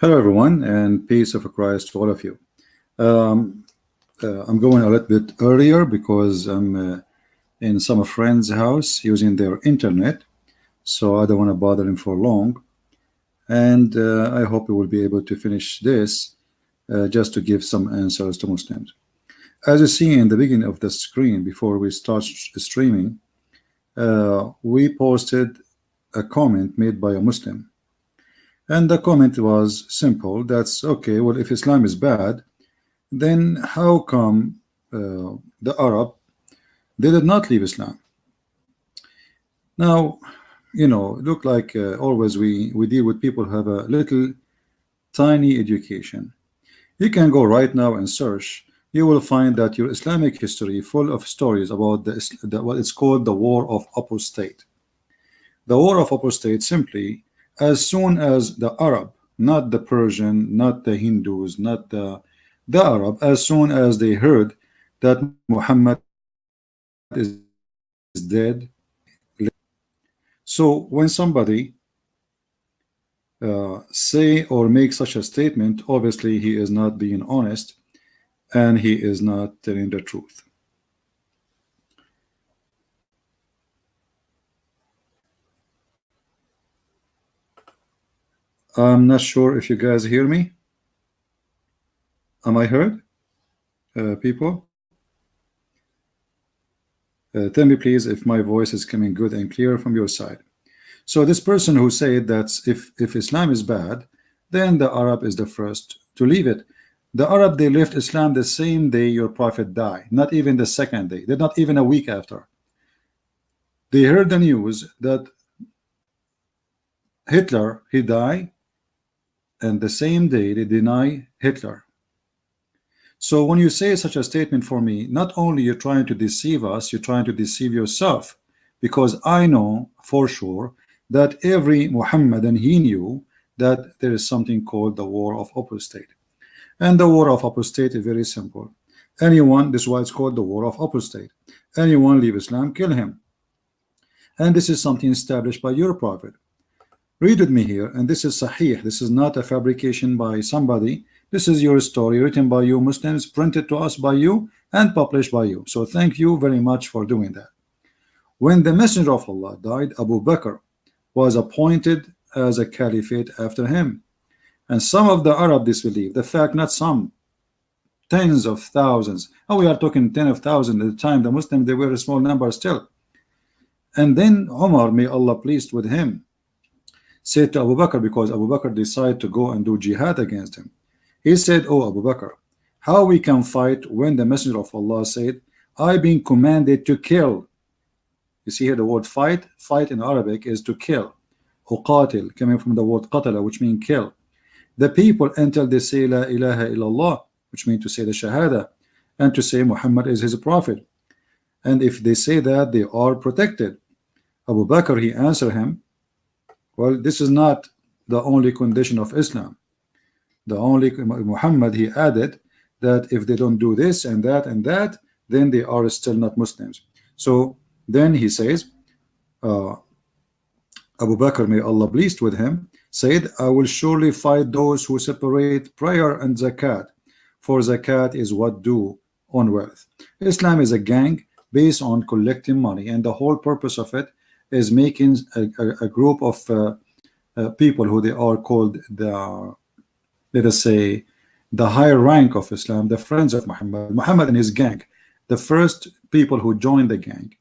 Hello, everyone, and peace of Christ to all of you. Um, I'm going a little bit earlier because I'm in some friend's house using their internet, so I don't want to bother him for long. And I hope we will be able to finish this just to give some answers to Muslims. As you see in the beginning of the screen, before we start streaming, we posted a comment made by a Muslim. And the comment was simple. That's okay. Well, if Islam is bad, then how come the Arab they did not leave Islam? Now, look like always we deal with people who have a little tiny education. You can go right now and search. You will find that your Islamic history full of stories about what it's called the War of Apostate. The War of Apostate simply, as soon as the Arab, not the Persian, not the Hindus, not the Arab, as soon as they heard that Muhammad is dead, they so when somebody say or make such a statement, obviously he is not being honest and he is not telling the truth. I'm not sure if you guys hear me. Am I heard, people? Tell me please if my voice is coming good and clear from your side. So this person who said that if Islam is bad, then the Arab is the first to leave it. The Arab, they left Islam the same day your prophet died, not even the second day. They're not even a week after. They heard the news that Hitler, he died, and the same day they deny Hitler. So when you say such a statement for me, not only you're trying to deceive us, you're trying to deceive yourself, because I know for sure that every Muhammadan, he knew that there is something called the war of apostate. And the war of apostate is very simple. Anyone, this is why it's called the war of apostate. Anyone leave Islam, kill him. And this is something established by your prophet. Read with me here, and this is Sahih. This is not a fabrication by somebody. This is your story written by you Muslims, printed to us by you, and published by you. So thank you very much for doing that. When the Messenger of Allah died, Abu Bakr was appointed as a caliphate after him. And some of the Arab disbelieved. The fact, not some, tens of thousands. And we are talking tens of thousands at the time. The Muslims, they were a small number still. And then Umar, may Allah pleased with him, said to Abu Bakr, because Abu Bakr decided to go and do jihad against him. He said, "Oh Abu Bakr, how we can fight when the Messenger of Allah said, I've been commanded to kill." You see here the word fight. Fight in Arabic is to kill. Uqatil, coming from the word qatala, which means kill. The people until they say La ilaha illallah, which means to say the shahada, and to say Muhammad is his prophet. And if they say that, they are protected. Abu Bakr, he answered him, well, this is not the only condition of Islam. The only Muhammad, he added that if they don't do this and that, then they are still not Muslims. So then he says, Abu Bakr, may Allah pleased with him, said, I will surely fight those who separate prayer and zakat, for zakat is what due on wealth. Islam is a gang based on collecting money, and the whole purpose of it is making a group of people who they are called the, let us say, the higher rank of Islam, the friends of Muhammad and his gang, the first people who join the gang.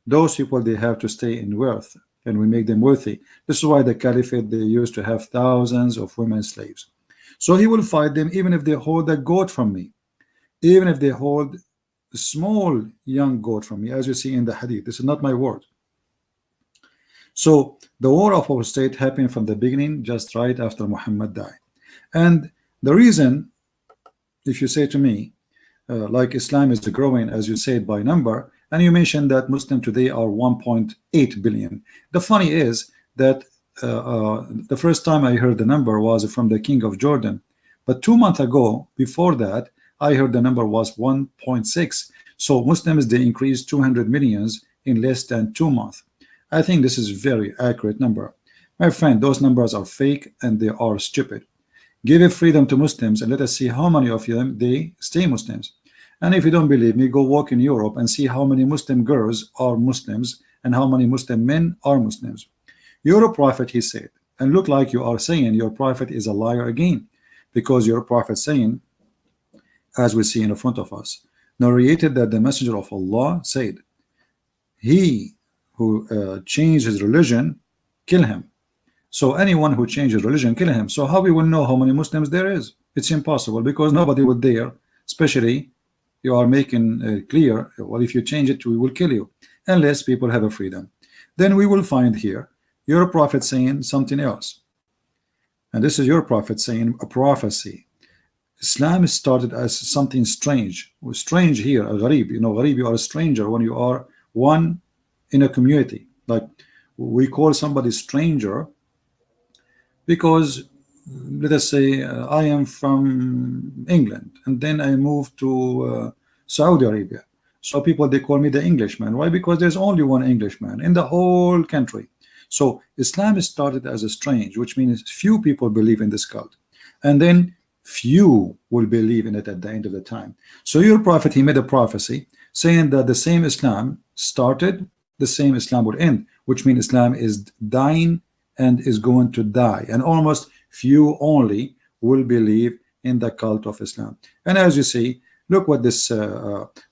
Those people, they have to stay in wealth, and we make them wealthy. This is why the caliphate, they used to have thousands of women slaves. So he will fight them even if they hold a goat from me, even if they hold a small young goat from me, as you see in the hadith. This is not my word. So the war of apostate happened from the beginning, just right after Muhammad died. And the reason, if you say to me, like Islam is growing, as you said, by number, and you mentioned that Muslims today are 1.8 billion. The funny is that the first time I heard the number was from the King of Jordan, but 2 months ago, before that, I heard the number was 1.6. So Muslims, they increased 200 millions in less than 2 months. I think this is very accurate number. My friend, those numbers are fake and they are stupid. Give a freedom to Muslims and let us see how many of them they stay Muslims. And if you don't believe me, go walk in Europe and see how many Muslim girls are Muslims and how many Muslim men are Muslims. You're a prophet, he said, and look like you are saying your prophet is a liar again, because your prophet saying, as we see in front of us, narrated that the messenger of Allah said, he who changed his religion, kill him. So anyone who changes religion, kill him. So how we will know how many Muslims there is? It's impossible, because nobody would dare, especially you are making clear, well, if you change it, we will kill you, unless people have a freedom. Then we will find here your prophet saying something else. And this is your prophet saying a prophecy. Islam started as something strange. Strange here, a gharib. You know, gharib, you are a stranger when you are one in a community. Like we call somebody stranger because, let us say, I am from England and then I moved to Saudi Arabia. So people, they call me the Englishman. Why? Because there's only one Englishman in the whole country. So Islam started as a strange, which means few people believe in this cult, and then few will believe in it at the end of the time. So your prophet, he made a prophecy saying that the same Islam started, the same Islam would end, which means Islam is dying and is going to die, and almost few only will believe in the cult of Islam. And as you see, look what this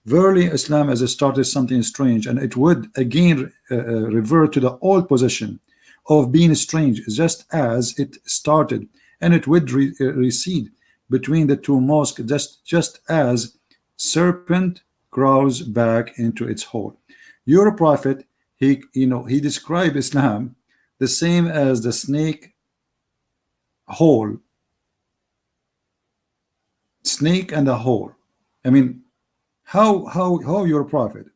verily Islam as it started something strange, and it would again revert to the old position of being strange, just as it started, and it would recede between the two mosques, just as serpent crawls back into its hole. Your prophet, he described Islam the same as the snake hole, snake and a hole. I mean, how your prophet,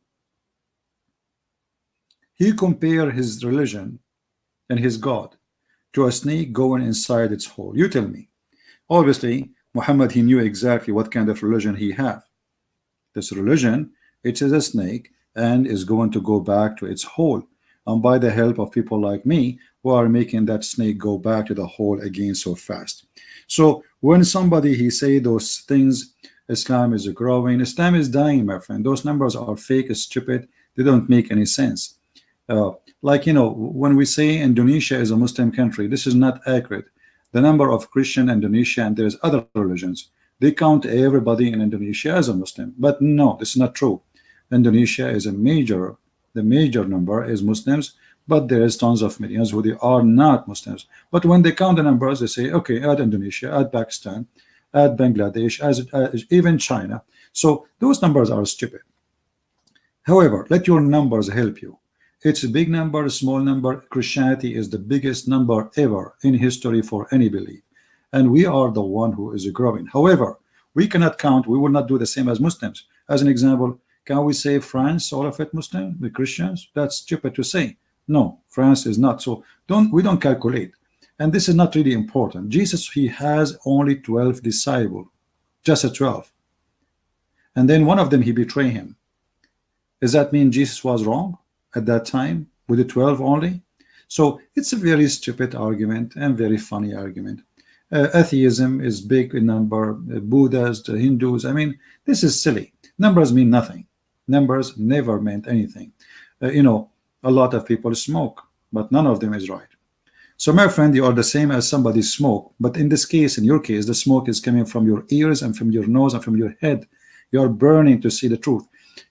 he compared his religion and his God to a snake going inside its hole. You tell me. Obviously Muhammad, he knew exactly what kind of religion he had. This religion, it is a snake and is going to go back to its hole, and by the help of people like me who are making that snake go back to the hole again so fast. So when somebody he say those things, Islam is growing, Islam is dying, my friend, those numbers are fake, stupid, they don't make any sense. Like, you know, when we say Indonesia is a Muslim country, this is not accurate. The number of Christian Indonesia, and there's other religions, they count everybody in Indonesia as a Muslim, but no, this is not true. Indonesia is the major number is Muslims, but there is tons of millions who they are not Muslims. But when they count the numbers, they say, okay, add Indonesia, add Pakistan, add Bangladesh, as even China. So those numbers are stupid. However, let your numbers help you. It's a big number, a small number. Christianity is the biggest number ever in history for any belief, and we are the one who is growing. However, we cannot count, we will not do the same as Muslims. As an example, can we say France, all of it Muslim, the Christians? That's stupid to say. No, France is not. So we don't calculate, and this is not really important. Jesus, he has only 12 disciples, just a 12, and then one of them he betrayed him. Does that mean Jesus was wrong at that time with the 12 only? So it's a very stupid argument and very funny argument. Atheism is big in number, Buddhists, the Hindus, I mean, this is silly. Numbers mean nothing. Numbers never meant anything. You know, a lot of people smoke, but none of them is right. So my friend, you are the same as somebody smoke, but in this case, in your case, the smoke is coming from your ears and from your nose and from your head. You are burning to see the truth.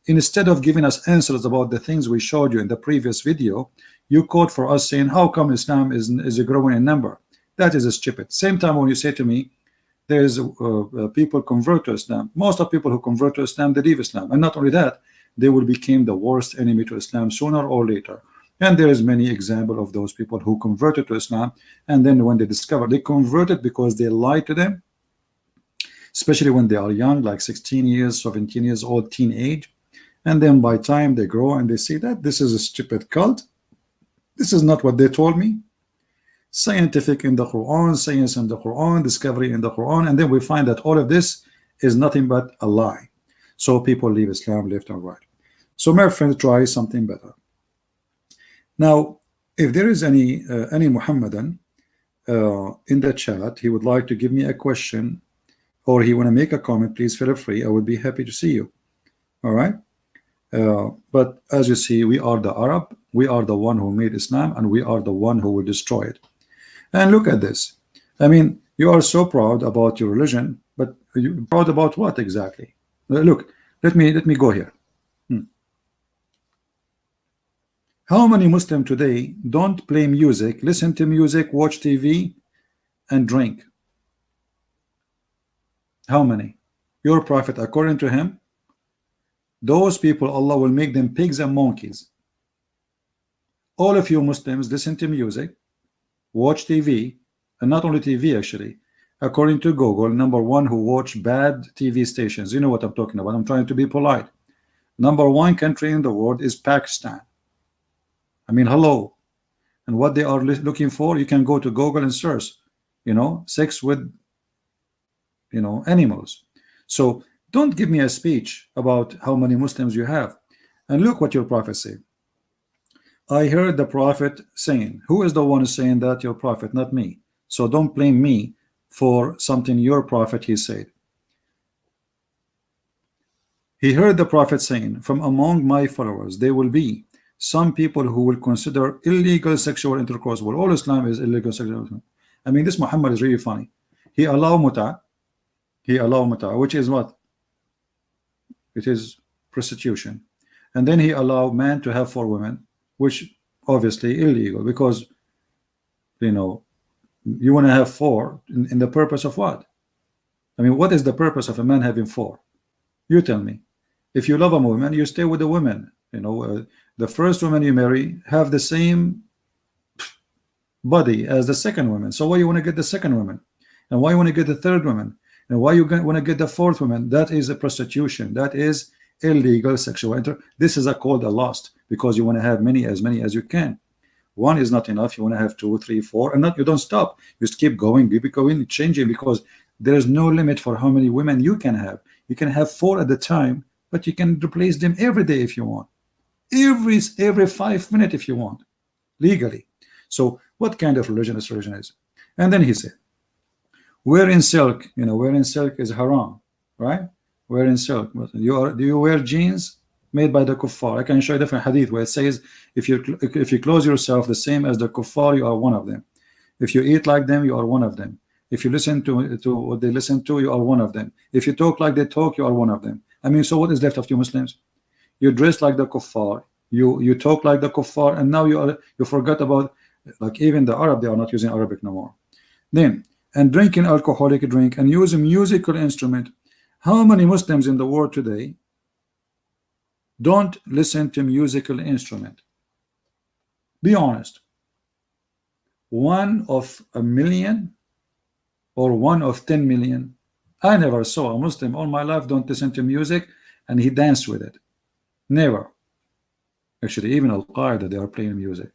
Instead of giving us answers about the things we showed you in the previous video, you quote for us saying, how come Islam is growing in number? That is stupid. Same time when you say to me, there's people convert to Islam. Most of people who convert to Islam, they leave Islam. And not only that, they will become the worst enemy to Islam sooner or later. And there is many examples of those people who converted to Islam, and then when they discover they converted because they lied to them, especially when they are young, like 16 years, 17 years old, teenage. And then by time they grow and they see that this is a stupid cult, this is not what they told me. Scientific in the Quran, science in the Quran, discovery in the Quran, and then we find that all of this is nothing but a lie. So people leave Islam left and right. So my friend, try something better. Now, if there is any Muhammadan in the chat, he would like to give me a question, or he want to make a comment, please feel free. I would be happy to see you. All right. But as you see, we are the Arab, we are the one who made Islam, and we are the one who will destroy it. And look at this. I mean, you are so proud about your religion, but you proud about what exactly? Look, let me go here. How many Muslims today don't play music, listen to music, watch TV, and drink? How many? Your prophet, according to him, those people, Allah will make them pigs and monkeys. All of you Muslims listen to music, watch TV, and not only TV actually. According to Google, #1 who watch bad TV stations. You know what I'm talking about. I'm trying to be polite. #1 country in the world is Pakistan. I mean, hello. And what they are looking for, you can go to Google and search, you know, sex with, you know, animals. So don't give me a speech about how many Muslims you have. And look what your prophet said. I heard the prophet saying, who is the one saying that? Your prophet, not me. So don't blame me for something your prophet he said. He heard the prophet saying, from among my followers there will be some people who will consider illegal sexual intercourse. Well, all Islam is illegal sexual intercourse. I mean, this Muhammad is really funny. He allowed muta. He allowed muta, which is what? It is prostitution. And then he allowed man to have 4 women, which obviously illegal, because, you know, you want to have 4 in the purpose of what? I mean, what is the purpose of a man having 4? You tell me. If you love a woman, you stay with the woman. You know, the first woman you marry have the same body as the second woman. So why you want to get the second woman? And why you want to get the third woman? And why you want to get the 4th woman? That is a prostitution. That is illegal sexual intercourse. This is called a lust, because you want to have many as you can. 1 is not enough. You want to have 2, 3, 4, and not, you don't stop. You just keep going, changing, because there is no limit for how many women you can have. You can have 4 at the time, but you can replace them every day if you want, every 5 minutes if you want, legally. So what kind of religion this religion is? And then he said, wearing silk, you know, wearing silk is haram, right? Wearing silk. Do you wear jeans made by the kuffar? I can show you different hadith where it says, if you clothe yourself the same as the kuffar, you are one of them. If you eat like them, you are one of them. If you listen to what they listen to, you are one of them. If you talk like they talk, you are one of them. I mean, so what is left of you Muslims? You dress like the kuffar, you talk like the kuffar, and now you forgot about, like, even the Arab, they are not using Arabic no more. Then, and drinking alcoholic drink and using musical instrument. How many Muslims in the world today don't listen to musical instrument? Be honest. 1 of a million or 1 of 10 million? I never saw a Muslim all my life don't listen to music and he danced with it. Never. Actually, even Al-Qaeda, they are playing music.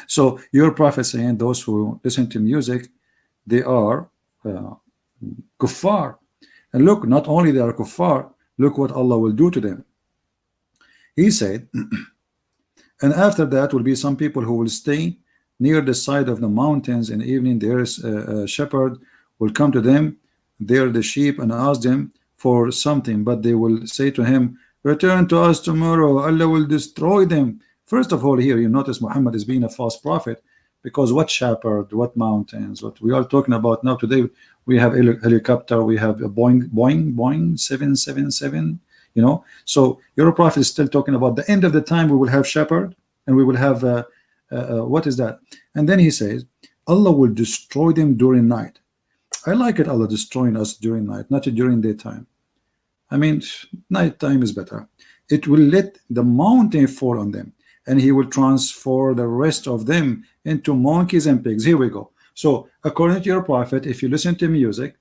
So your prophet saying those who listen to music, they are kuffar. And look, not only they are kuffar, look what Allah will do to them. He said, and after that will be some people who will stay near the side of the mountains in the evening. There is a shepherd will come to them, there the sheep, and ask them for something, but they will say to him, return to us tomorrow, Allah will destroy them. First of all, here you notice Muhammad is being a false prophet, because what shepherd, what mountains, what we are talking about now today? We have a helicopter, we have a Boeing 777, you know. So your prophet is still talking about the end of the time. We will have shepherd, and we will have what is that? And then he says, Allah will destroy them during night. I like it, Allah destroying us during night, not during daytime. I mean, nighttime is better. It will let the mountain fall on them, and he will transfer the rest of them into monkeys and pigs. Here we go. So according to your prophet, if you listen to music,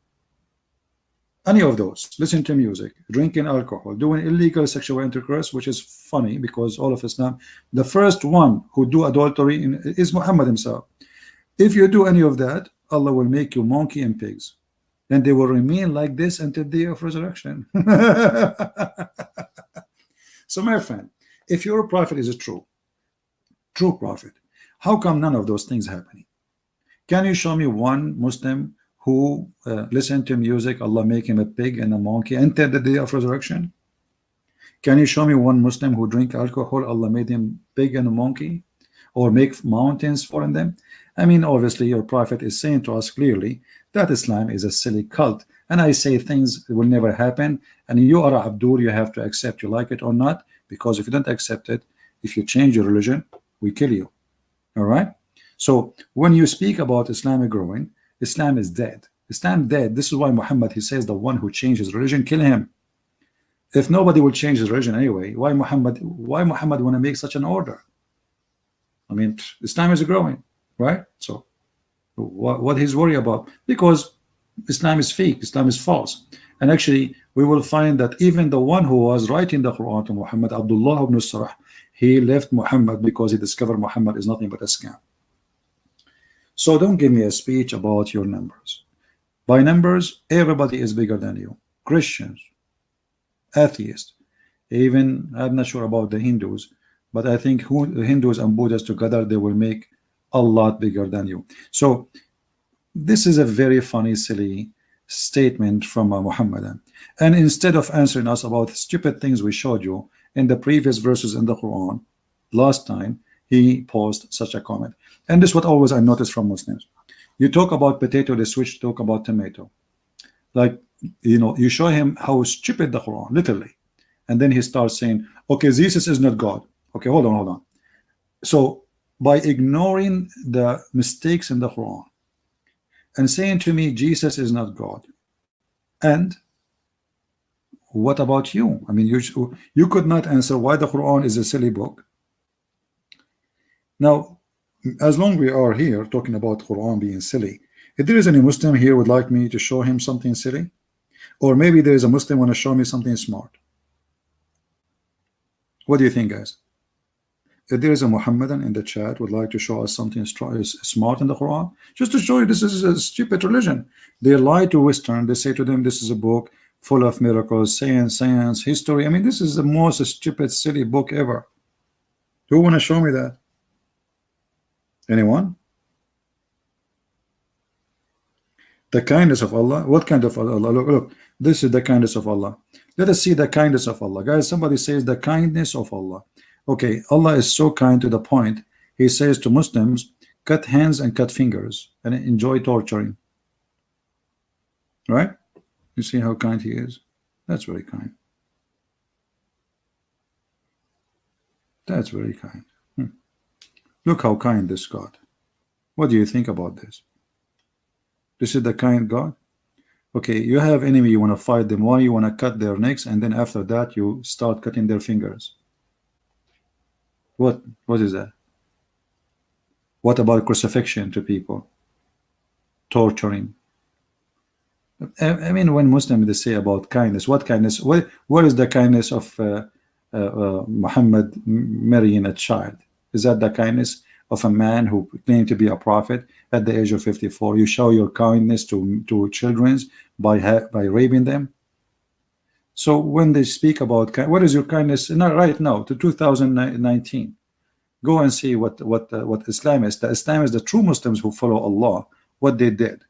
any of those, listen to music, drinking alcohol, doing illegal sexual intercourse, which is funny because all of Islam, the first one who do adultery is Muhammad himself. If you do any of that, Allah will make you monkey and pigs, and they will remain like this until the day of resurrection. So my friend, if your prophet is a true prophet, how come none of those things happening? Can you show me one Muslim who listened to music, Allah make him a pig and a monkey until the day of resurrection? Can you show me one Muslim who drink alcohol, Allah made him pig and a monkey, or make mountains for them? I mean, obviously, your prophet is saying to us clearly that Islam is a silly cult. And I say things will never happen. And you are Abdur, you have to accept, you like it or not, because if you don't accept it, if you change your religion, we kill you. All right? So when you speak about Islam growing, Islam is dead. Islam dead. This is why Muhammad, he says, the one who changes religion, kill him. If nobody will change his religion anyway, why Muhammad want to make such an order? I mean, Islam is growing, right? So what he's worried about? Because Islam is fake, Islam is false. And actually, we will find that even the one who was writing the Quran to Muhammad, Abdullah ibn Sarah, he left Muhammad because he discovered Muhammad is nothing but a scam. So don't give me a speech about your numbers. By numbers, everybody is bigger than you. Christians, atheists, even I'm not sure about the Hindus, but I think the Hindus and Buddhists together, they will make a lot bigger than you. So this is a very funny, silly statement from a Muhammadan. And instead of answering us about stupid things we showed you in the previous verses in the Quran, last time he posed such a comment. And this is what always I notice from Muslims. You talk about potato, they switch to talk about tomato. Like, you know, you show him how stupid the Quran, literally. And then he starts saying, okay, Jesus is not God. Okay, hold on. So by ignoring the mistakes in the Quran and saying to me, Jesus is not God. And what about you? I mean, you could not answer why the Quran is a silly book. Now, as long we are here talking about Quran being silly, if there is any Muslim here would like me to show him something silly, or maybe there is a Muslim want to show me something smart. What do you think, guys? If there is a Muhammadan in the chat would like to show us something smart in the Quran, just to show you this is a stupid religion. They lie to Western. They say to them, this is a book full of miracles, science, history. I mean, this is the most stupid, silly book ever. Who want to show me that? Anyone? The kindness of Allah. What kind of Allah? Look, this is the kindness of Allah. Let us see the kindness of Allah. Guys, somebody says the kindness of Allah. Okay, Allah is so kind to the point he says to Muslims, cut hands and cut fingers and enjoy torturing. Right? You see how kind he is? That's very kind. That's very kind. Look how kind this God. What do you think about this? This is the kind God. Okay, you have enemy, you want to fight them. Why you want to cut their necks, and then after that you start cutting their fingers? What is that? What about crucifixion to people? Torturing. I mean, when Muslims they say about kindness, what kindness? What is the kindness of Muhammad marrying a child? Is that the kindness of a man who claimed to be a prophet at the age of 54? You show your kindness to children by raping them. So when they speak about what is your kindness? Not right now to 2019. Go and see what Islam is. The Islam is the true Muslims who follow Allah. What they did,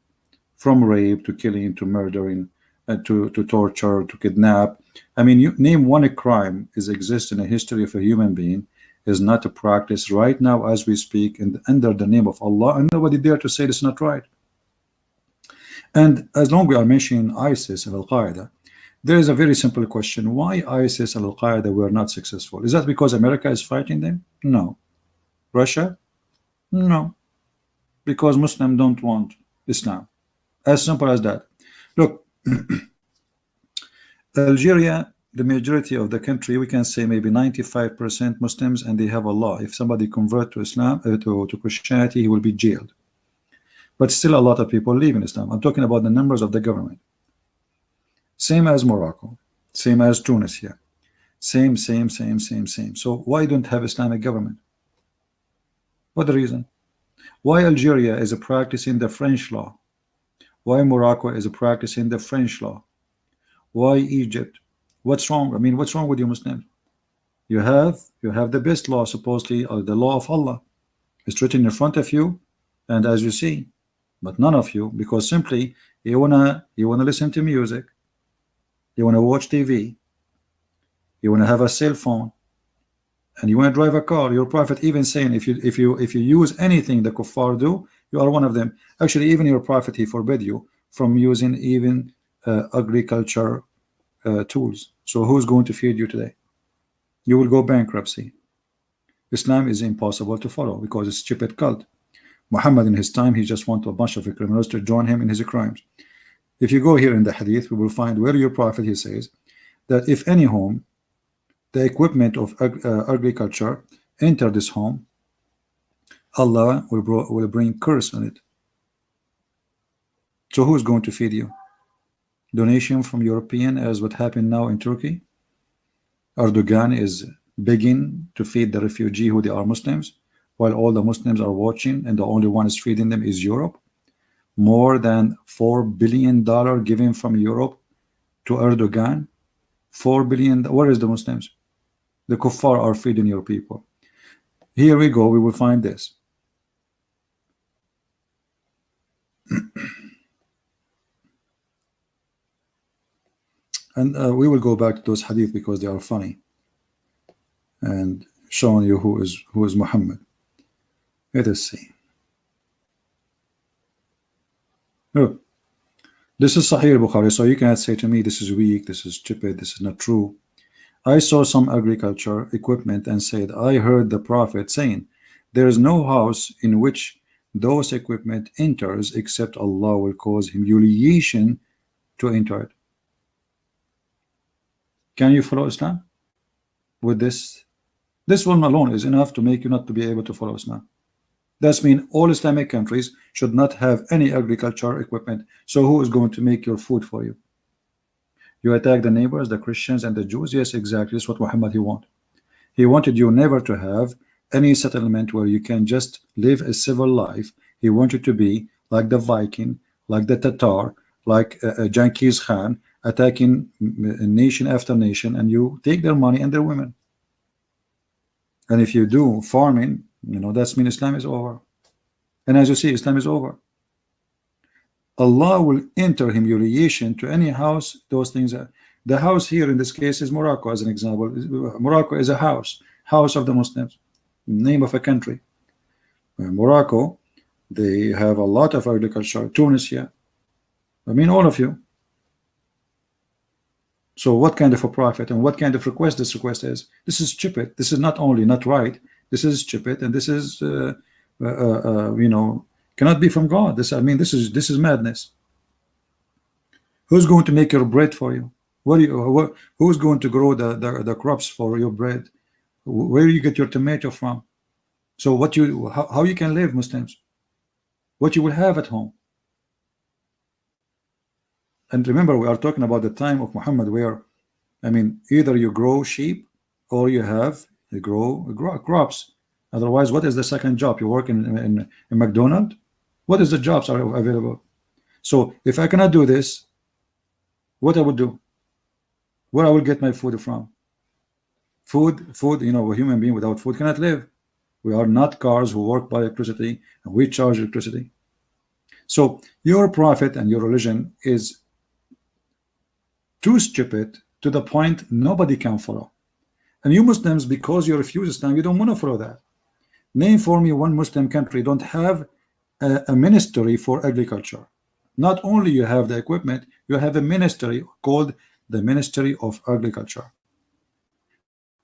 from rape to killing to murdering, to torture to kidnap. I mean, you name one crime is exists in the history of a human being is not a practice right now as we speak and under the name of Allah, and nobody dare to say it's not right. And as long we are mentioning ISIS and Al-Qaeda, there is a very simple question. Why ISIS and Al-Qaeda were not successful? Is that because America is fighting them? No. Russia? No. Because Muslims don't want Islam. As simple as that. Look, Algeria, the majority of the country, we can say maybe 95% Muslims, and they have Allah. If somebody convert to Islam, to Christianity, he will be jailed. But still a lot of people live in Islam. I'm talking about the numbers of the government. Same as Morocco, same as Tunisia, same. So why don't have Islamic government? What the reason? Why Algeria is practicing the French law? Why Morocco is practicing the French law? Why Egypt? What's wrong? I mean, what's wrong with you Muslims? You have the best law, supposedly, or the law of Allah. It's written in front of you, and as you see, But none of you, because simply you wanna listen to music, you wanna watch TV, you wanna have a cell phone, and you wanna drive a car. Your prophet even saying if you use anything the kuffar do, you are one of them. Actually, even your prophet, he forbid you from using even agriculture tools. So who's going to feed you today? You will go bankruptcy. Islam is impossible to follow because it's stupid cult. Muhammad in his time, he just want a bunch of criminals to join him in his crimes. If you go here in the hadith, we will find where your prophet, he says that if any home, the equipment of agriculture enter this home, Allah will bring curse on it. So who's going to feed you? Donation from European, as what happened now in Turkey? Erdogan is begging to feed the refugee who they are Muslims, while all the Muslims are watching, and the only one is feeding them is Europe. More than $4 billion given from Europe to Erdogan. $4 billion. Where is the Muslims? The kuffar are feeding your people. Here we go. We will find this. And we will go back to those hadith because they are funny and showing you who is Muhammad. Let us see. Oh, this is Sahih Bukhari, so you cannot say to me this is weak, this is stupid, this is not true. I saw some agriculture equipment and said, I heard the Prophet saying, there is no house in which those equipment enters except Allah will cause humiliation to enter it. Can you follow Islam with this? This one alone is enough to make you not to be able to follow Islam. That means all Islamic countries should not have any agriculture equipment. So who is going to make your food for you? You attack the neighbors, the Christians and the Jews. Yes, exactly. That's what Muhammad he wanted. He wanted you never to have any settlement where you can just live a civil life. He wanted to be like the Viking, like the Tatar, like Genghis Khan, attacking nation after nation, and you take their money and their women. And if you do farming, you know, that's mean Islam is over. And as you see, Islam is over. Allah will enter humiliation to any house. Those things are, the house here in this case is Morocco, as an example. Morocco is a house of the Muslims, name of a country. Morocco, they have a lot of agriculture. Tunisia, I mean all of you. So what kind of a prophet and what kind of request this request is? This is stupid. This is not only not right, this is stupid, and this is you know, cannot be from God. This, I mean, this is madness. Who's going to make your bread for you? Who's going to grow the crops for your bread? Where do you get your tomato from? So how you can live, Muslims? What you will have at home? And remember, we are talking about the time of Muhammad, where, I mean, either you grow sheep or you grow crops. Otherwise, what is the second job? You work in McDonald's? What is the jobs are available? So if I cannot do this, what I would do? Where I will get my food from? Food, you know, a human being without food cannot live. We are not cars who work by electricity, and we charge electricity. So your prophet and your religion is too stupid to the point nobody can follow. And you Muslims, because you refuse Islam, you don't want to follow that. Name for me one Muslim country don't have a ministry for agriculture. Not only you have the equipment, you have a ministry called the Ministry of Agriculture,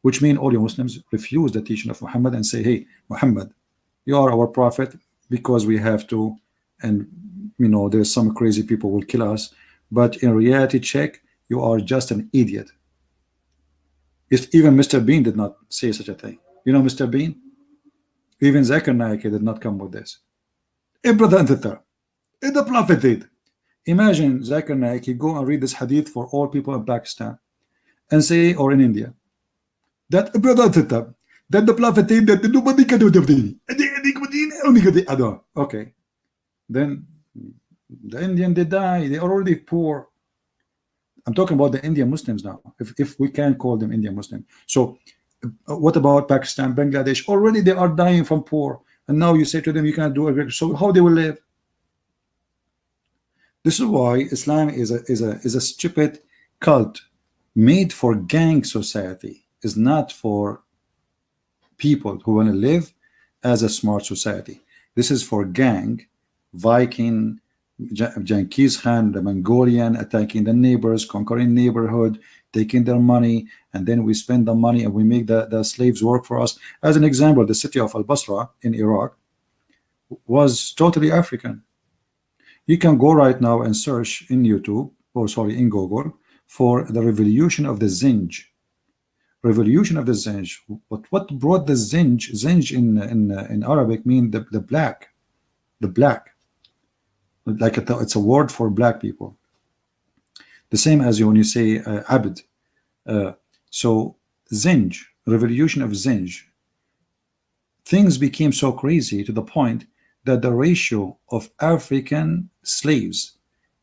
which means all your Muslims refuse the teaching of Muhammad and say, hey, Muhammad, you are our prophet because we have to, and you know, there's some crazy people will kill us, but in reality check, you are just an idiot. If even Mr. Bean did not say such a thing. You know Mr. Bean? Even Zakir Naik did not come with this. Brother and sister, the Prophet did. Imagine Zakir Naik, he go and read this hadith for all people in Pakistan and say, or in India, that brother and sister, that the Prophet did, that nobody can do it. Okay. Then the Indian, they die, they are already poor. I'm talking about the Indian Muslims now, if we can call them Indian Muslim. So what about Pakistan, Bangladesh? Already they are dying from poor, and now you say to them you cannot do agriculture. So how they will live? This is why Islam is a stupid cult made for gang society. Is not for people who want to live as a smart society. This is for gang, Viking, Genghis Khan, the Mongolian, attacking the neighbors, conquering neighborhood, taking their money, and then we spend the money and we make the slaves work for us. As an example, the city of Al-Basra in Iraq was totally African. You can go right now and search in YouTube, or sorry, in Google, for the revolution of the Zinj. Revolution of the Zinj. But what brought the Zinj? Zinj in Arabic mean the black, the black. Like it's a word for black people. The same as when you say Abd. So Zinj, revolution of Zinj. Things became so crazy to the point that the ratio of African slaves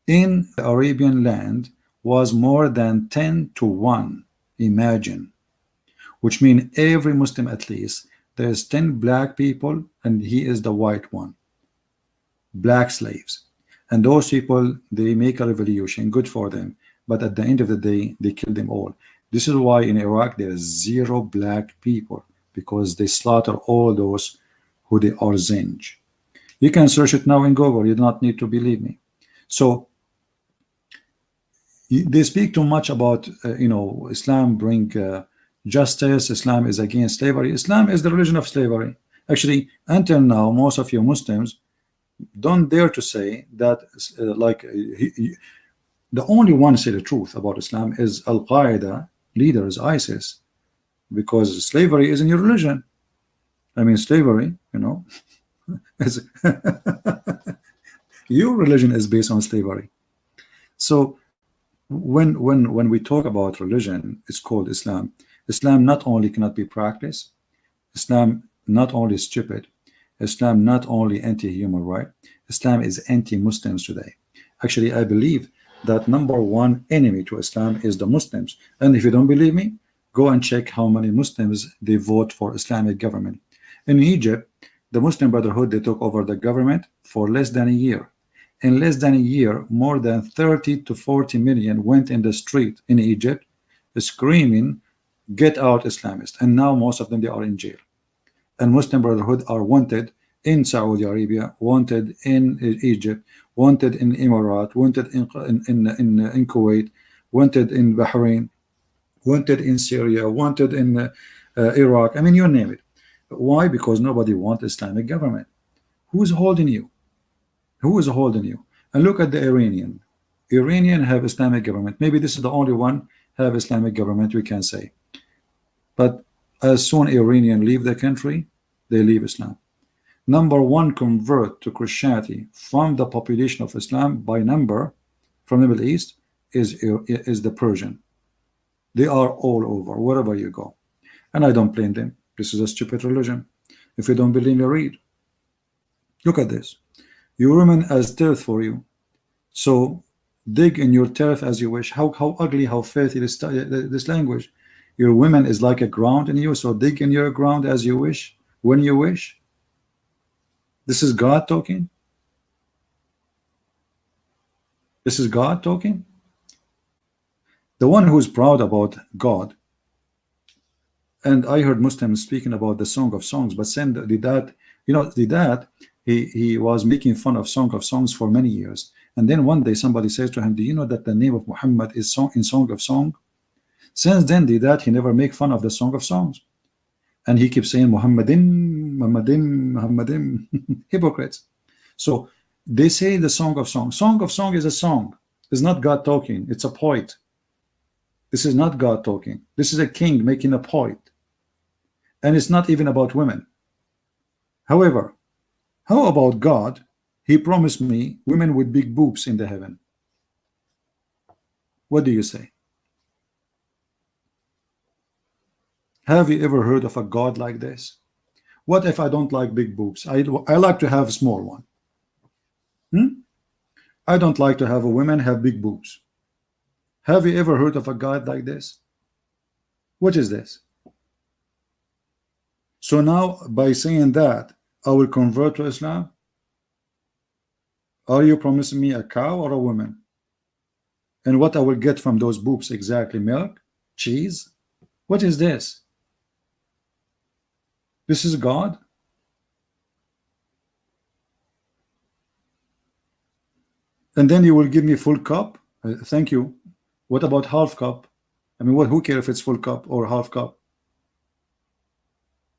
in the Arabian land was more than 10 to 1. Imagine. Which means every Muslim at least, there's 10 black people and he is the white one. Black slaves. And those people, they make a revolution, good for them. But at the end of the day, they kill them all. This is why in Iraq there is 0 black people, because they slaughter all those who they are Zinj. You can search it now in Google. You do not need to believe me. So they speak too much about Islam bring justice. Islam is against slavery. Islam is the religion of slavery. Actually, until now, most of you Muslims don't dare to say that. The only one say the truth about Islam is Al-Qaeda leaders, ISIS, because slavery is in your religion. I mean, slavery, is your religion is based on slavery. So when we talk about religion, it's called Islam. Islam not only cannot be practiced, Islam not only stupid, Islam not only anti-human right, Islam is anti-Muslims today. Actually, I believe that #1 enemy to Islam is the Muslims. And if you don't believe me, go and check how many Muslims they vote for Islamic government. In Egypt, the Muslim Brotherhood, they took over the government for less than a year. In less than a year, more than 30 to 40 million went in the street in Egypt screaming, get out Islamists. And now most of them, they are in jail. And Muslim Brotherhood are wanted in Saudi Arabia, wanted in Egypt, wanted in Emirates, wanted in Kuwait, wanted in Bahrain, wanted in Syria, wanted in Iraq. I mean, you name it. Why? Because nobody wants Islamic government. Who's holding you? Who is holding you? And look at the Iranian. Iranian have Islamic government. Maybe this is the only one have Islamic government, we can say. But as soon Iranian leave the country, they leave Islam. #1 convert to Christianity from the population of Islam by number from the Middle East is the Persian. They are all over, wherever you go. And I don't blame them. This is a stupid religion. If you don't believe me, read. Look at this. Your women as turf for you. So dig in your turf as you wish. How ugly, how filthy this language. Your women is like a ground in you, so dig in your ground as you wish, when you wish. This is God talking. This is God talking. The one who's proud about God. And I heard Muslims speaking about the Song of Songs, but then did that he was making fun of Song of Songs for many years. And then one day somebody says to him, do you know that the name of Muhammad is in Song of Song? Since then did that he never make fun of the Song of Songs. And he keeps saying Muhammadin, Muhammadin, Muhammadin. Hypocrites. So they say the Song of Song. Song of Song is a song. It's not God talking. It's a poet. This is not God talking. This is a king making a poet. And it's not even about women. However, how about God? He promised me women with big boobs in the heaven. What do you say? Have you ever heard of a God like this? What if I don't like big boobs? I like to have a small one. I don't like to have a woman have big boobs. Have you ever heard of a God like this? What is this? So now by saying that I will convert to Islam, Are you promising me a cow or a woman? And what I will get from those boobs exactly? Milk? Cheese? What is this? This is God? And then you will give me full cup? Thank you. What about half cup? I mean, who cares if it's full cup or half cup?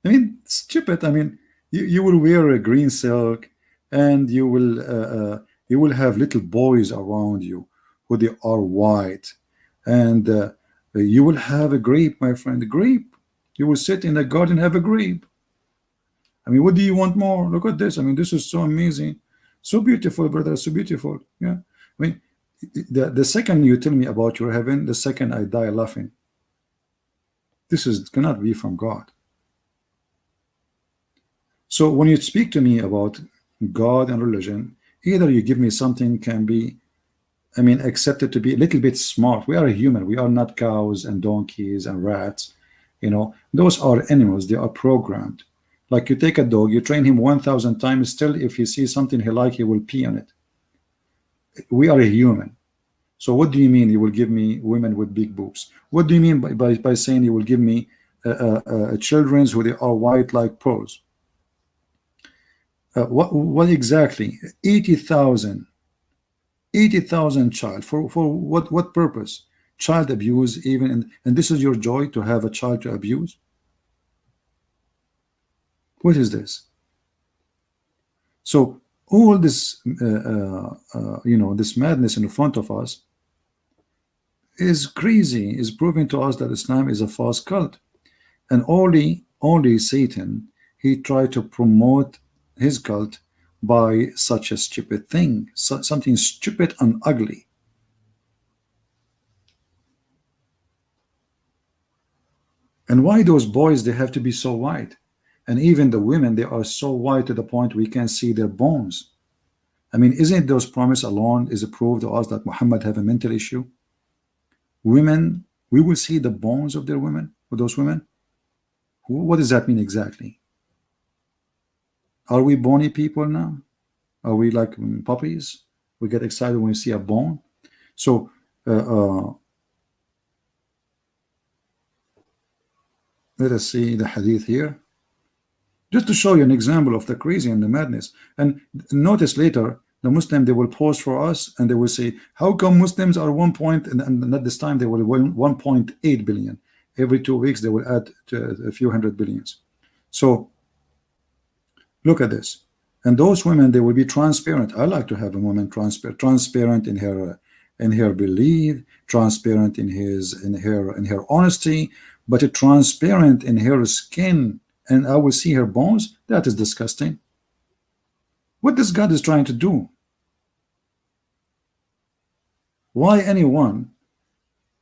I mean, stupid. I mean, you will wear a green silk, and you will have little boys around you who they are white, and you will have a grape, my friend, a grape. You will sit in the garden, have a grape. I mean, what do you want more? Look at this. I mean, this is so amazing, so beautiful, brother, so beautiful. Yeah. I mean, the second you tell me about your heaven, the second I die laughing. This is cannot be from God. So when you speak to me about God and religion, either you give me something can be, I mean, accepted to be a little bit smart. We are human. We are not cows and donkeys and rats. You know, those are animals. They are programmed. Like you take a dog, you train him 1,000 times. Still, if he sees something he like, he will pee on it. We are a human. So what do you mean you will give me women with big boobs? What do you mean by saying you will give me children's who they are white like pearls? What exactly? 80,000 child for what purpose? Child abuse, even, and this is your joy to have a child to abuse? What is this? So all this you know, this madness in front of us is crazy, is proving to us that Islam is a false cult, and only Satan, he tried to promote his cult by such a stupid thing, something stupid and ugly. And why those boys, they have to be so white? And even the women, they are so white to the point we can see their bones. I mean, isn't those promise alone is a proof to us that Muhammad have a mental issue? Women, we will see the bones of their women, of those women. What does that mean exactly? Are we bony people now? Are we like puppies? We get excited when we see a bone. So let us see the hadith here, just to show you an example of the crazy and the madness. And notice later, the Muslim, they will pause for us and they will say, how come Muslims are 1 point, and at this time they will 1.8 billion. Every 2 weeks they will add to a few hundred billions. So look at this. And those women, they will be transparent. I like to have a woman transparent in her belief, transparent in her honesty, but transparent in her skin, and I will see her bones. That is disgusting. What this God is trying to do? Why anyone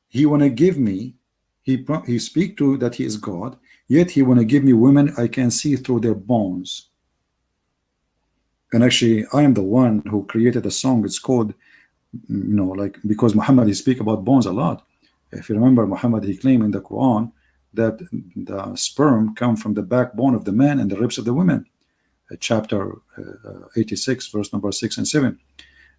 he want to give me, he speak to that he is God, yet he want to give me women I can see through their bones? And actually, I am the one who created a song. It's called, you know, like, because Muhammad, he speak about bones a lot. If you remember, Muhammad, he claimed in the Quran that the sperm come from the backbone of the man and the ribs of the women. Chapter 86, verse number 6 and 7.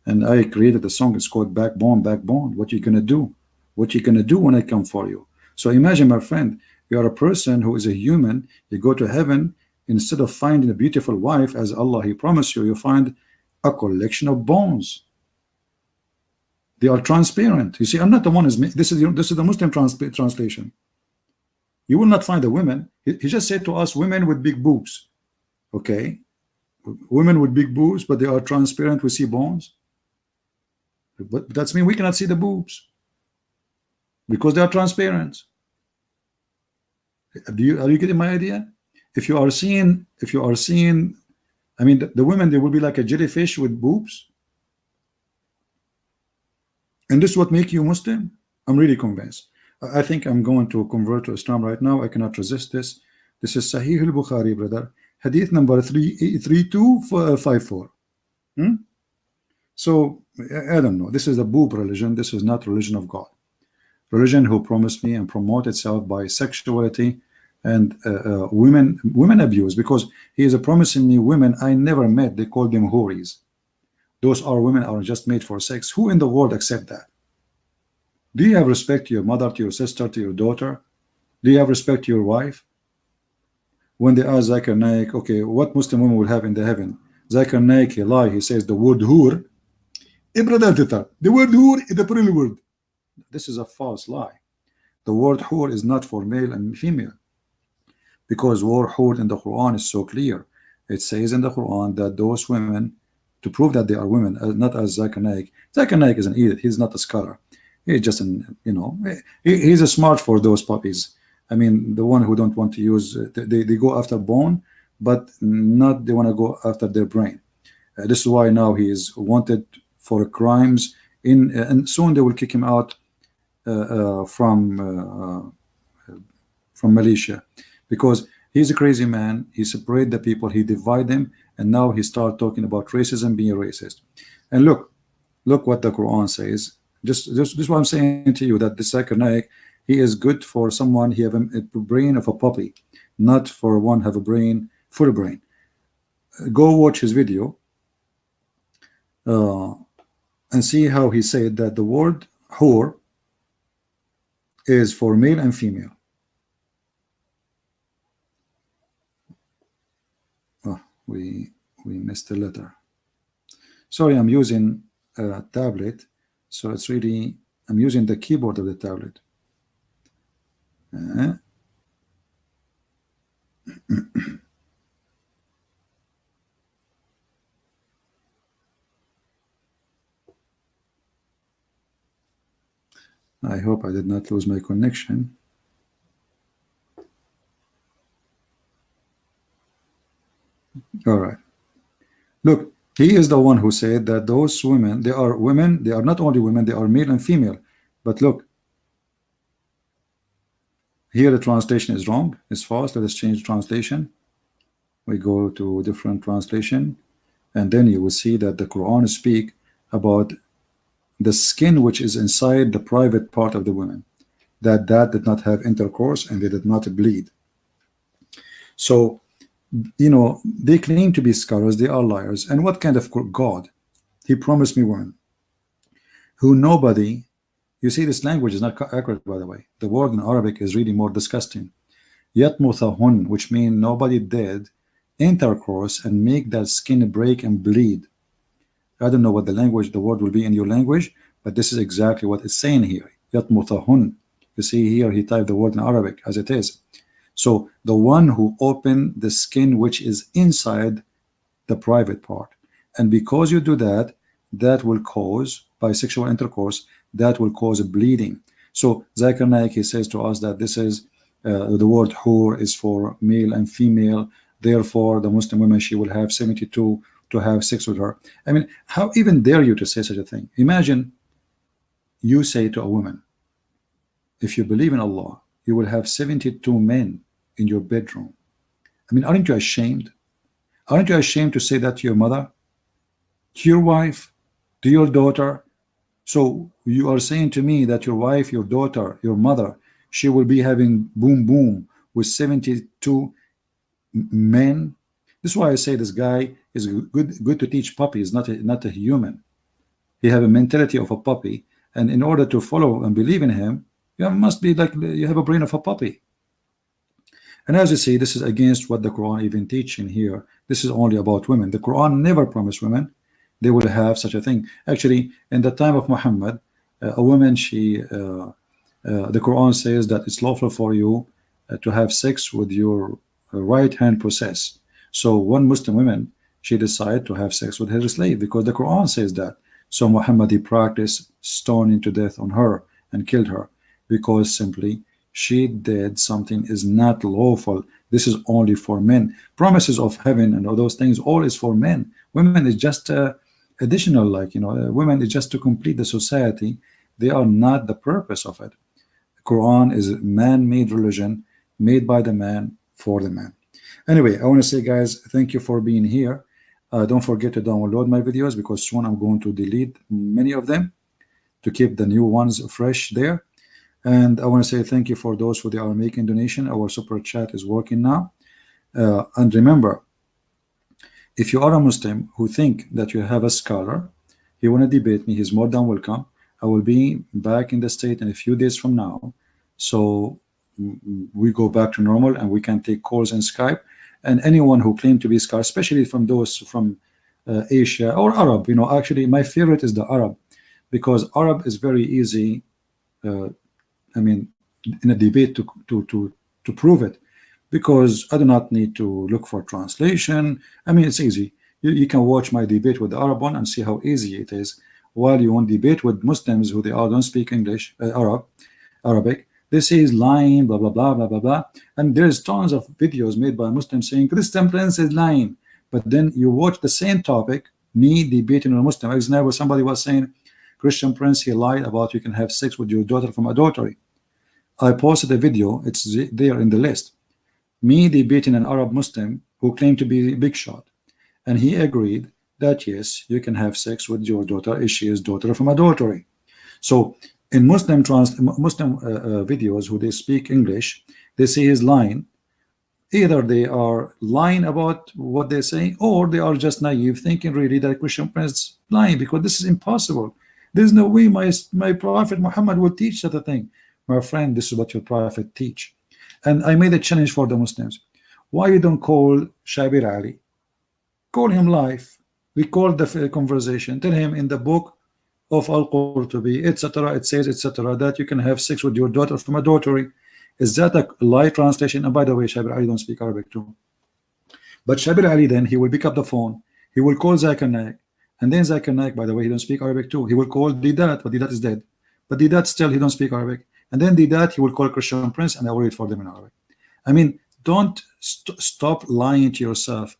And I created the song. It's called Backbone, Backbone. What you gonna do? What you gonna do when I come for you? So imagine, my friend, you are a person who is a human. You go to heaven. Instead of finding a beautiful wife, as Allah he promised you, you find a collection of bones. They are transparent. You see, I'm not the one who's this is the Muslim translation. You will not find a woman. He just said to us, women with big boobs. Okay, women with big boobs, but they are transparent. We see bones. But that's mean we cannot see the boobs because they are transparent. Are you getting my idea? If you are seeing, I mean, the women, they will be like a jellyfish with boobs. And this is what make you Muslim? I'm really convinced. I think I'm going to convert to Islam right now. I cannot resist this. This is Sahih al-Bukhari, brother. Hadith number 3254. So, I don't know. This is a boob religion. This is not religion of God. Religion who promised me and promote itself by sexuality and women abuse, because he is promising me women I never met. They call them houris. those are women are just made for sex. Who in the world accept that? Do you have respect to your mother, to your sister, to your daughter? Do you have respect to your wife? When they ask Zakir Naik, okay, what Muslim woman will have in the heaven? Zakir Naik, he lie, he says the word hur. The word hur is the plural word. This is a false lie. The word hur is not for male and female, because word hur in the Quran is so clear. It says in the Quran that those women, to prove that they are women, not as Zakir Naik. Zakir Naik is an idiot. He's not a scholar. He's just an, he's a smart for those puppies. I mean, the one who don't want to use, they go after bone, but not they want to go after their brain. This is why now he is wanted for crimes and soon they will kick him out from Malaysia, because he's a crazy man. He separate the people, he divide them, and now he start talking about racism, being racist. And look what the Quran says. This is what I'm saying to you, that the Zakir Naik, he is good for someone he have a brain of a puppy, not for one have a brain, full brain. Go watch his video and see how he said that the word whore is for male and female. Oh, we missed a letter. Sorry, I'm using a tablet, so it's really, I'm using the keyboard of the tablet. I hope I did not lose my connection. All right. Look, he is the one who said that those women, they are women, they are not only women, they are male and female. But look, here the translation is wrong, it's false. Let us change translation. We go to different translation, and then you will see that the Quran speak about the skin which is inside the private part of the women, that did not have intercourse and they did not bleed. So, they claim to be scholars, they are liars. And what kind of God? He promised me women who nobody, you see, this language is not accurate, by the way. The word in Arabic is really more disgusting. Yatmuthahun, which means nobody did intercourse and make that skin break and bleed. I don't know what the word will be in your language, but this is exactly what it's saying here. Yatmuthahun. You see here, he typed the word in Arabic as it is. So the one who opened the skin which is inside the private part. And because you do that, that will cause, by sexual intercourse, that will cause a bleeding. So Zakir Naik, he says to us that this is the word hur is for male and female. Therefore, the Muslim woman, she will have 72 to have sex with her. I mean, how even dare you to say such a thing? Imagine you say to a woman, if you believe in Allah, you will have 72 men in your bedroom. I mean, aren't you ashamed? Aren't you ashamed to say that to your mother, to your wife, to your daughter? So you are saying to me that your wife, your daughter, your mother, she will be having boom boom with 72 men? This is why I say this guy is good to teach puppies, not a human. He have a mentality of a puppy, and in order to follow and believe in him, you must be like you have a brain of a puppy. And as you see, this is against what the Quran even teach in here. This is only about women. The Quran never promised women they will have such a thing. Actually, in the time of Muhammad, a woman, the Quran says that it's lawful for you to have sex with your right hand possess. So one Muslim woman, she decided to have sex with her slave because the Quran says that. So Muhammad, he practiced stoning to death on her and killed her because simply she did something is not lawful. This is only for men. Promises of heaven and all those things, all is for men. Women is just additional, like, women is just to complete the society. They are not the purpose of it. The Quran is a man-made religion made by the man for the man. Anyway, I want to say, guys, thank you for being here. Don't forget to download my videos because soon I'm going to delete many of them to keep the new ones fresh there. And I want to say thank you for those who they are making donation. Our super chat is working now. And remember, If you are a Muslim who think that you have a scholar, he want to debate me, he's more than welcome. I will be back in the state in a few days from now. So we go back to normal and we can take calls in Skype. And anyone who claim to be scholar, especially from those from Asia or Arab, you know, actually my favorite is the Arab, because Arab is very easy, I mean, in a debate to prove it, because I do not need to look for translation. I mean, it's easy. You can watch my debate with the Arab one and see how easy it is. While you want debate with Muslims who they all don't speak English, Arabic, they say he's lying, blah blah blah blah blah blah. And there's tons of videos made by Muslims saying Christian Prince is lying. But then you watch the same topic, me debating with a Muslim. For example, somebody was saying Christian Prince, he lied about you can have sex with your daughter from adultery. I posted a video, it's there in the list, me debating an Arab Muslim who claimed to be a big shot, and he agreed that yes, you can have sex with your daughter if she is daughter from adultery. So in Muslim videos who they speak English, they say he's lying. Either they are lying about what they say, or they are just naive, thinking really that Christian Prince is lying, because this is impossible. There's no way my Prophet Muhammad would teach such a thing. My friend, this is what your Prophet teach. And I made a challenge for the Muslims. Why you don't call Shabir Ali? Call him live. Record the conversation. Tell him in the book of Al-Qurtubi, etc., it says, etc., that you can have sex with your daughter from adultery. Is that a lie translation? And by the way, Shabir Ali don't speak Arabic too. But Shabir Ali, then he will pick up the phone. He will call Zakir Naik. And then Zakir Naik, by the way, he don't speak Arabic too. He will call Didat, but Didat is dead. But Didat still, he don't speak Arabic. And then Didat, he will call Christian Prince, and I will read for them in Arabic. I mean, don't stop lying to yourself.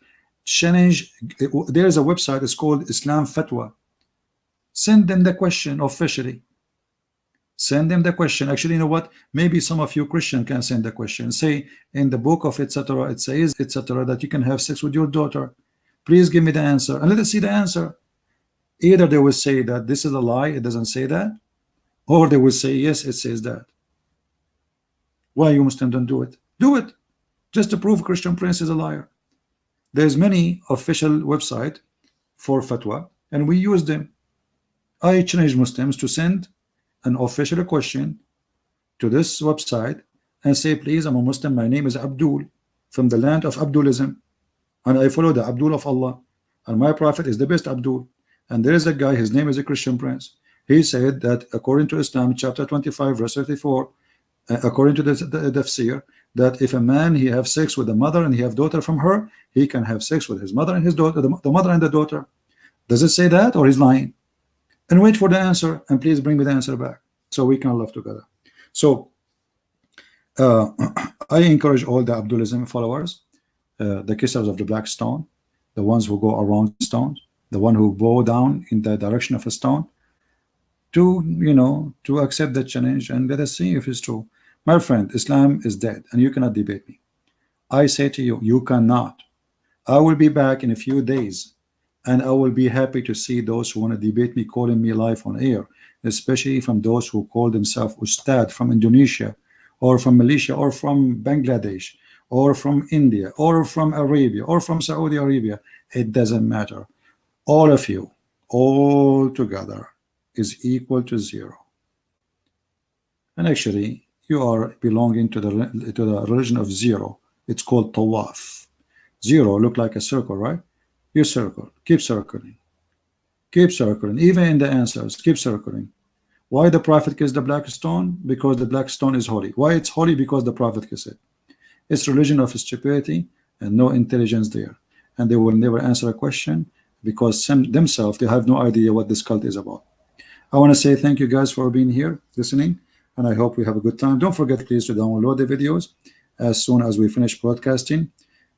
Challenge. There is a website, it's called Islam Fatwa. Send them the question officially. Send them the question. Actually, you know what? Maybe some of you Christian can send the question. Say in the book of etc. it says etc. that you can have sex with your daughter. Please give me the answer, and let us see the answer. Either they will say that this is a lie, it doesn't say that, or they will say yes, it says that. Why you Muslims don't do it? Do it, just to prove Christian Prince is a liar. There's many official website for fatwa, and we use them. I challenge Muslims to send an official question to this website and say, please, I'm a Muslim, my name is Abdul, from the land of Abdulism, and I follow the Abdul of Allah, and my prophet is the best Abdul. And there is a guy, his name is a Christian Prince. He said that according to Islam chapter 25 verse 34, according to the tafsir, that if a man he have sex with a mother and he have daughter from her, he can have sex with his mother and his daughter, the mother and the daughter. Does it say that, or he's lying? And wait for the answer, and please bring me the answer back so we can live together. So I encourage all the Abdulism followers, the kissers of the black stone, the ones who go around stones, the one who bow down in the direction of a stone, to, you know, to accept the challenge and let us see if it's true. My friend, Islam is dead, and you cannot debate me. I say to you, you cannot. I will be back in a few days, and I will be happy to see those who want to debate me calling me live on air, especially from those who call themselves Ustad from Indonesia, or from Malaysia, or from Bangladesh, or from India, or from Arabia, or from Saudi Arabia. It doesn't matter. All of you, all together, is equal to zero. And actually, you are belonging to the religion of zero. It's called Tawaf. Zero look like a circle, right? You circle, keep circling, even in the answers, keep circling. Why the prophet kissed the black stone? Because the black stone is holy. Why it's holy? Because the prophet kissed it. It's religion of stupidity and no intelligence there, and they will never answer a question because themselves, they have no idea what this cult is about. I want to say thank you guys for being here listening, and I hope we have a good time. Don't forget please to download the videos as soon as we finish broadcasting.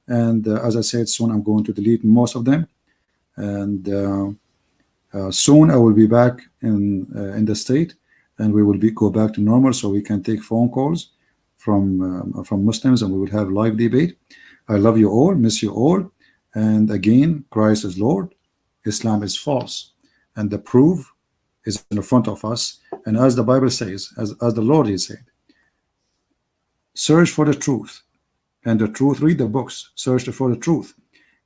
And as I said, soon I'm going to delete most of them, and soon I will be back in the state, and we will go back to normal, so we can take phone calls from Muslims, and we will have live debate. I love you all, miss you all, and again, Christ is Lord, Islam is false, and the proof is in front of us. And as the Bible says, as the Lord he said, search for the truth. And the truth, read the books, search for the truth,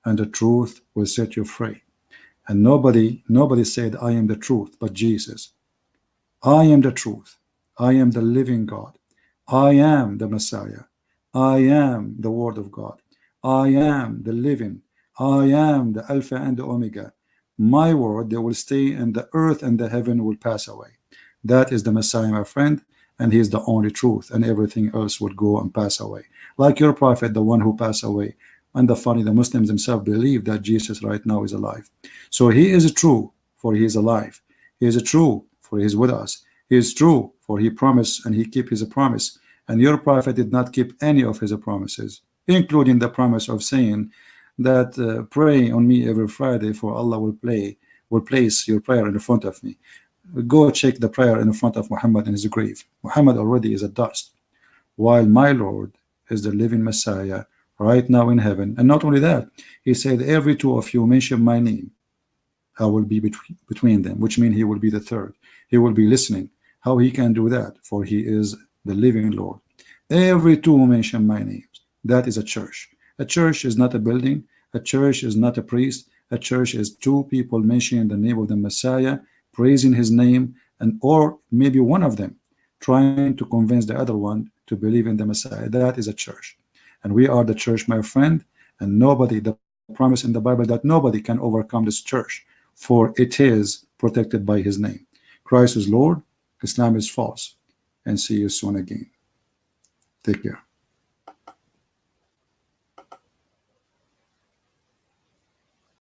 and the truth will set you free. And nobody said, I am the truth, but Jesus. I am the truth. I am the living God. I am the Messiah. I am the Word of God. I am the living. I am the Alpha and the Omega. My word, they will stay, and the earth and the heaven will pass away. That is the Messiah, my friend, and he is the only truth, and everything else will go and pass away. Like your prophet, the one who passed away. And the Muslims themselves believe that Jesus right now is alive. So he is true, for he is alive. He is true, for he is with us. He is true, for he promised and he keep his promise. And your prophet did not keep any of his promises, including the promise of saying that pray on me every Friday, for Allah will place your prayer in front of me. Go check the prayer in front of Muhammad in his grave. Muhammad already is a dust, while my Lord is the living Messiah right now in heaven. And not only that, he said, every two of you mention my name, I will be between them, which means he will be the third. He will be listening. How he can do that? For he is the living Lord. Every two mention my name. That is a church. A church is not a building. A church is not a priest. A church is two people mentioning the name of the Messiah, praising his name, and or maybe one of them trying to convince the other one to believe in the Messiah. That is a church. And we are the church, my friend, and nobody, the promise in the Bible that nobody can overcome this church, for it is protected by his name. Christ is Lord, Islam is false. And see you soon again. Take care.